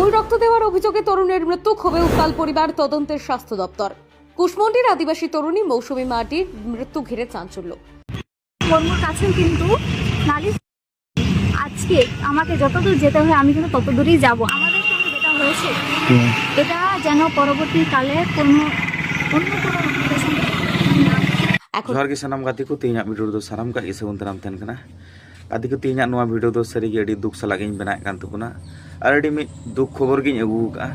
ভুল রক্ত দেওয়ার অভিযোগে তরুণের মৃত্যু, ক্ষোভে উত্তাল পরিবার, তদন্তের স্বাস্থ্য দপ্তর। কুশমন্ডির আদিবাসী তরুণী মৌসুমী মাটির মৃত্যু ঘিরে চাঞ্চল্য। কর্মর কাছেও কিন্তু নালিশ, আজকে আমাকে যতদূর যেতে হয় আমি কিন্তু ততদূরই যাব। আমাদের সঙ্গে যেটা হয়েছে এটা যেন পরবর্তীকালে কোনো অন্য কোনো মানুষের সঙ্গে এখন जोहार के सानाम गाती को तीन वीडियो दो साराम का इसे उनतराम तहन कना गाती को तीन नवा वीडियो दो सरी के अड़ी दुख सलागिन बनाए कान तबुना आर अड़ी मी दुख खबर गिन अगु का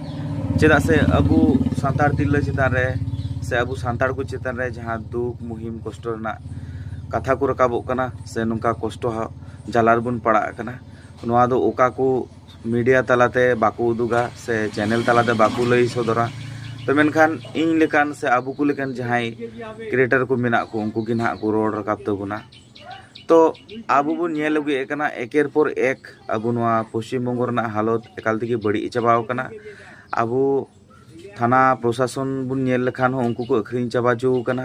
चेदा से अबु सांतार तिरला चितान रे से अबु सांतार को चितान रे जहां दुख मुहिम कष्ट ना कथा को रकाबो कना से नुका कष्ट जालार बुन पड़ा कना नवा दो ओका को मीडिया तलाते बाकू उदुगा से चैनल तलाते बाकू लई सदरा तो मेनखान इन लेकान से आबू को लेकान जहां क्रिएटर को मेना को उनको की ना को रोड रकाब तबुना तो आबू बुन नेल लगे एकना एकेर पर एक आबू नवा पश्चिम बंग रना हालत एकाल तक बड़ी चाबाव कना आबू थाना प्रशासन बुन नेल लेखान हो उनको को अखरिन चाबा जो कना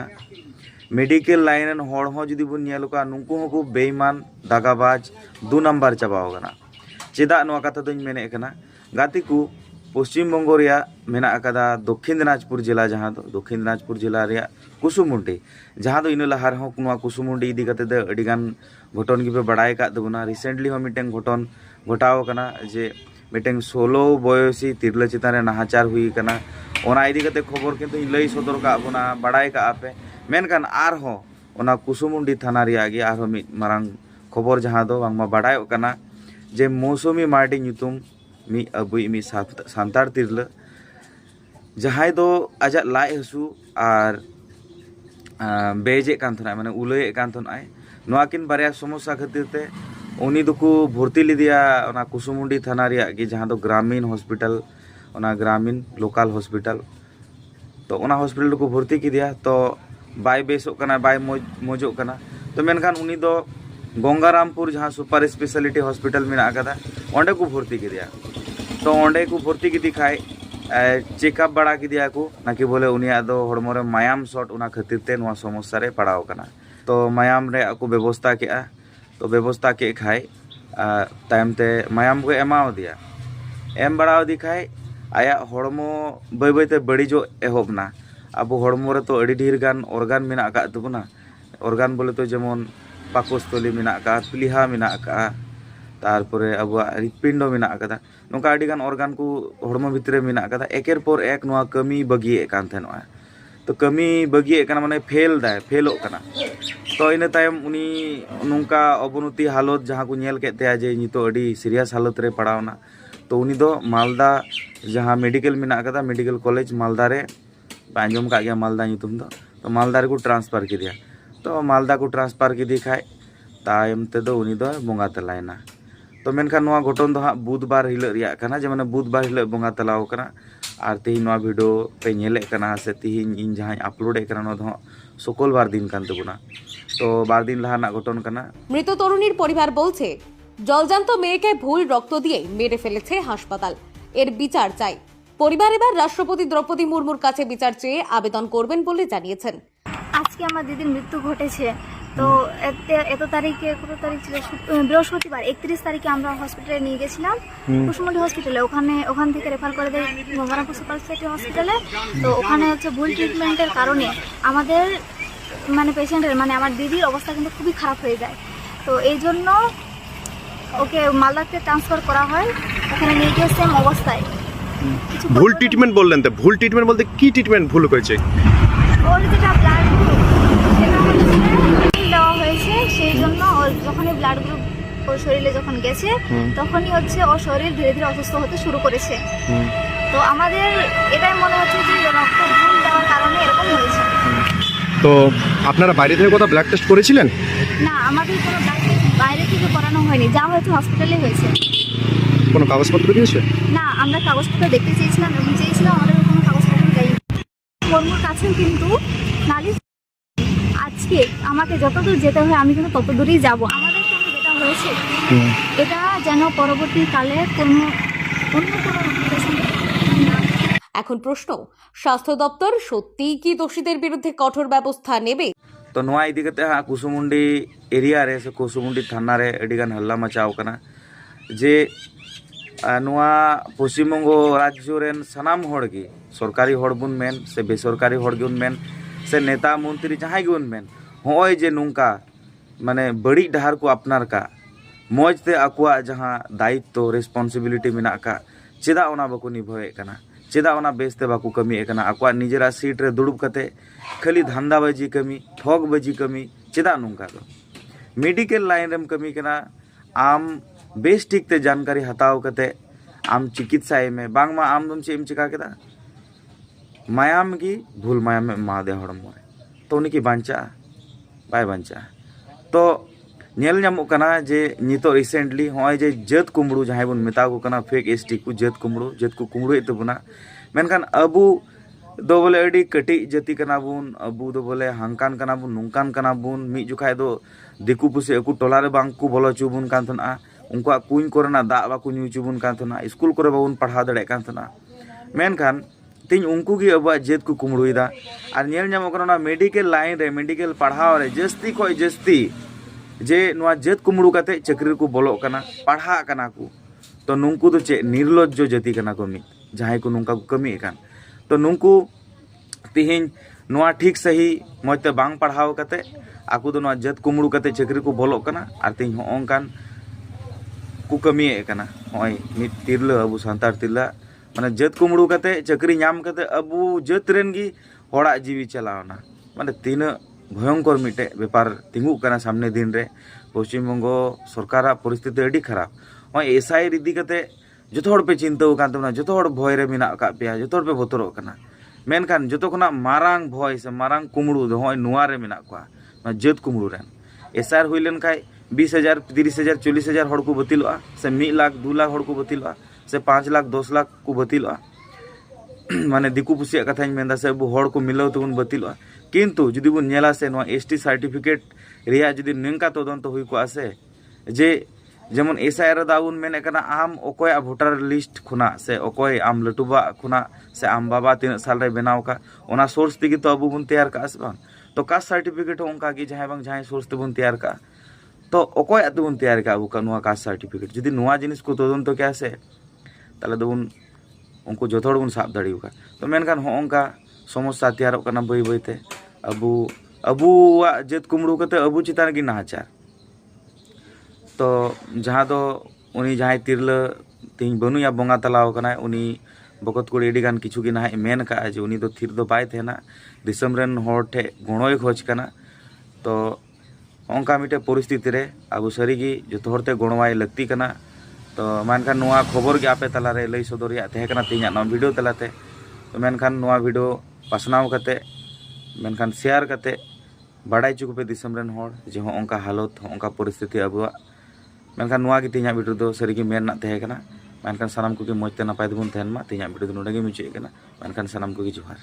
मेडिकल लाइन हर हो जुदी बुन नेल का नुनको हो को बेईमान दागाबाज 2 नंबर चाबाव कना चेदा नवा कथा दोኝ मेने कना गाती को पश्चिम बंग मेना अकादा दक्षिण दिनाजपुर जिला जहाँ दक्षिण दिनाजपुर जिला रे कुसुमुंडी जहाँ इन लहा रहा कुसुमुंडी इदी कते दे अडिगान घटन गे बड़ाय का दबना रिसेंटली हो मिटें घटन घटाव कना जे मिटें 16 बयसी तिरला चितान नाहाचार हुई कना ओना इदी कते खबर किंतु लई सदर का बना बड़ाय का आपे मेनकान आर हो ओना कुसुमुंडी थाना रिया गे आर हो मि मारांग खबर जहाँ दो बांगमा बड़ाय कना जे मौसुमी मार्डी ᱧᱩᱛᱩᱢ मी अबुई मी सांतार तिरला जहां दो आजा लाइ हसू और बेजे कान थना माने उलय कान थनाय नोआ किन बारिया समस्या खातिर ते उनी दुकु भर्ती लिदिया ओना कुसुमुंडी थाना रिया गे जहां दो ग्रामीण हॉस्पिटल ओना ग्रामीण लोकल हॉस्पिटल तो ओना हॉस्पिटल को भर्ती की दिया तो बाय बेसो कना बाय मोजो कना तो मेनखान उनी दो गंगारामपुर जहाँ सुपर स्पेशलिटी हॉस्पिटल में आकादा ओंडे को भर्ती की दिया तो ओंडे को भर्ती की दिखाए चेकअप बड़ा की दिया को ना कि बोले उनिया दो हड़मो रे मायाम शॉट उना खातिर ते नोआ समस्या रे पड़ाव कना तो मायाम रे को व्यवस्था के तो व्यवस्था के खाए टाइम ते मायाम को एमाव दिया एम बड़ाव दिखाए आया हड़मो बै बै ते बड़ी जो एहोबना अब हड़मो रे तो अड़ी ढेर गान ऑर्गन मेना का तबना ऑर्गन बोले तो जेमन पाकस्थली मेना का प्लीहा मेना का तारपरे अब हृदपिंड मेना का नौका अडिगान ऑर्गन को हड़मो भितरे मेना का एकेर पर एक नोआ कमी बगिए कान थेनोआ तो कमी बगिए काना माने फेल दाय फेलो काना तो इने तायम उनी नौका अवनति हालत जहां को नेल केते जे नितो अडी सीरियस हालत रे पड़ावना तो उनी दो मालदा जहां मेडिकल मेना का मेडिकल कॉलेज मालदा रे आंजम का गया मालदा ᱧᱩᱛᱩᱢ दो तो मालदा रे को ट्रांसफर की दिया तो मालदा को ट्रांसफर की दिखाए तायम ते दो उनी दो बोंगा तलायना तो मेनखान नोआ घटन दो हाँ बुधवार हिल रिया कना जे माने बुधवार हिल बोंगा तलाव कना आर तिहिन नोआ वीडियो पे नेले कना से तिहिन इन जहां अपलोड कना नो दो शुक्रवार दिन कान तबुना तो 12 दिन लहा ना घटन कना। মৃত তরুণীর পরিবার বলছে জলজান্ত মেয়েকে ভুল রক্ত দিয়ে মেরে ফেলেছে হাসপাতাল, এর বিচার চাই। পরিবার এবার রাষ্ট্রপতি দ্রৌপদী মুর্মুর কাছে বিচার চেয়ে আবেদন করবেন বলে জানিয়েছেন। আজকে আমার দিদির মৃত্যু ঘটেছে তো এত তারিখে কত তারিখ ছিল বৃহস্পতিবার 31 তারিখে আমরা হসপিটালে নিয়ে গেছিলাম কুসুমন্ডি হসপিটালে ওখান থেকে রেফার করে দেয় গঙ্গারামপুর সুপার স্পেশালিটি হসপিটালে তো ওখানে হচ্ছে ভুল ট্রিটমেন্টের কারণে আমাদের মানে পেশেন্টের মানে আমার দিদির অবস্থা কিন্তু খুবই খারাপ হয়ে যায় তো এই জন্য ওকে মালদাতে ট্রান্সফার করা হয় ওখানে নিয়ে গিয়ে সেম অবস্থায় ভুল ট্রিটমেন্ট বললেন তো ভুল ট্রিটমেন্ট বলতে কি ট্রিটমেন্ট ভুল হয়েছে ওর যেটা ব্লাড গ্রুপ সেটা হচ্ছে দেওয়া হয়েছে সেই জন্য ওর যখনই ব্লাড গ্রুপ ওর শরীরে যখন গেছে তখনই হচ্ছে ওর শরীর ধীরে ধীরে অসুস্থ হতে শুরু করেছে তো আমাদের এটাই মনে হচ্ছে যে রক্ত ভুল দেওয়ার কারণে এরকম হয়েছে। তো আপনারা বাইরে থেকে কোথাও ব্লাড টেস্ট করেছিলেন? না আমাদের কোনো ব্লাড টেস্ট বাইরে থেকে করানো হয়নি, যা হয়েছে হসপিটালে হয়েছে। কোনো কাগজপত্র দিয়েছে? না আমরা কাগজপত্র দেখতে চেয়েছিলাম এবং চেয়েছিলাম আমাদের কোনো কাগজপত্র দেয়নি। কর্মর কাছেও কিন্তু নালিশ, আজকে আমাকে যতদূর যেতে হয় আমি কিন্তু ততদূরই যাব। আমাদের সঙ্গে যেটা হয়েছে এটা যেন পরবর্তীকালে কোনো অন্য কোনো মানুষের সঙ্গে এখন প্রশ্ন, স্বাস্থ্য দপ্তর সত্যিই কি দোষীদের বিরুদ্ধে কঠোর ব্যবস্থা নেবে? तो नोआ इदी कते हाँ कुसुमुंडी एरिया रे से कुसुमुंडी थाना रे अडिगान हल्ला मचाव कना जे पश्चिम बंगो राज्य रेन सानाम हड़ गे सरकारी हड़ बुन मेन से बेसरकारी हड़ गुन मेन से नेता मंत्री जहां गुन मेन होय जे नुंका माने बड़ी डहार को अपनार का मौजते आकुआ जहां दायित्व रेस्पॉन्सिबिलिटी मेना का चेदा ओना बाको निभावे कना चेदा ओना बेसते बाको कमी कना आकुआ निजेरा सीट रे दुड़ुब कते खाली धंधाबाजी कमी ठगबाजी कमी चेदा नुंका दो मेडिकल लाइन रेम कमी कना आम बेस ठीक ते जानकारी हताव कते आम चिकित्सा में बांगमा आम दम चेम चिका केदा मायाम की भूल मायाम में मा दे हड़मो तो उनकी बांचा बाय बांचा तो नेल ᱧᱟᱢᱚᱜ ᱠᱟᱱᱟ जे नितो रिसेंटली होय जे जत कुमड़ू जहां बन मेता को कना फेक एसटी को जत को कुमड़ू तबना मेनखान अबू दो बोले अडी कटी जाति कना बुन अबू दो बोले हांकान कना बुन नुंकान कना बुन मी जुखाय दो दिकू पुसे अकु टोला रे बांग को बोलो चुबुन कान थना उनका कुइन कोरना दा बाकु न्यू चुबुन कान थना स्कूल करे बाबुन पढ़ा दड़े कान थना मेनखान तीन उनको की अब जत को कुमड़ूदा और नेल ᱧᱟᱢᱚᱜ ᱠᱟᱱᱟ मेडिकल लाइन रे मेडिकल पढ़ाव रे जस्ती खोय जस्ती जे नुआ जत कुमड़ू काते चक्री को बोलो कना पढ़ा कना को तो नुंकु तो चे निर्लज्जो जाति कना को मी जहां को नुंका को कमी कान तो नुंकु तिहिन नुआ ठीक सही मजते बांग पढ़ाव काते आकु दो नुआ जत कुमड़ू काते चक्री को बोलो कना और तिहिन होंकान को कमी कना होय मी तिरला अबु सांतार तिरला माने जत कुमड़ू काते चक्री नाम काते अबु जत रेन गी होड़ा जीवी चलावना माने तीन भयंकर मिटे व्यापार तिंगू कना सामने दिन रे पश्चिम बंगो सरकार परिस्थिति अड़ी खराब होय एसआई इदी कते जतो हड़ पे चिंता कान तबना जतो हड़ भय रे मिना का पे जतो हड़ पे बतरो कना मेनखान जतो खना मारांग भय से मारांग कुमड़ू दो होय नुआ रे मिना को जत कुमड़ू रेन एसआर हुइलेन खाय 20,000 30,000 40,000 हड़ को बतिलवा से 1 लाख 2 लाख हड़ को बतिलवा से 5 लाख 10 लाख को बतिलवा माने दिकू पुसिया कथाñ मेंदा से अब हड़ को मिलाव तबुन बतिलवा किंतु जुदी बुन नेला से नवा एसटी सर्टिफिकेट रिया जुदी निंका तदंत हुई को आसे जे जेमन एसआईआर दाउन मेने कना आम ओकोय वोटर लिस्ट खुना से ओकोय आम लटुबा खुना से आम बाबा 3 साल रे बनाव का ओना सोर्स तिगी तो अब बुन तैयार का आस बांग तो कास्ट सर्टिफिकेट ओंका की जहां बांग जहां सोर्स ते बुन तैयार का तो ओकोय अत बुन तैयार का अब का नवा कास्ट सर्टिफिकेट जुदी नवा जिनिस को तदंत क्या से ताले दोन उनको जोथोड़ बुन साब दाड़ियो का तो मेनखान होंका समस्या तैयार करना बई बईते अबू अबुआ जत कुमड़ू कते अबू चितान की नाचार तो जहाँ तो उनी जहाँ तिरला तीन बनुया बंगा तलाव कना उनी बकत कुड़ी एडी गान किछु की ना मेन का जे उनी तो थिर दो बाय थेना दिसम रेन होड़ ठे गणोय खोज कना तो ओंका मिटे परिस्थिति रे अबू सरीगी जतो होड़ते गणवाय लगती कना तो मेनखान नुआ खबर के आपे तला रे लई सदरिया तहे कना तिना नवा वीडियो तलाते तो मेनखान नुआ वीडियो पासनाव कते मेनखान शेयर कते बाड़ाई चुक पे दिसम रेन होड़ जे होंका हालत होंका परिस्थिति अबुआ मेनखान नुआ की तिना वीडियो दो सरीगी मेन ना तहे कना मेनखान सनाम को के मजते नपाय दबुन तहन मा तिना वीडियो दो नोडे गे मुचे कना मेनखान सनाम को के जोहार।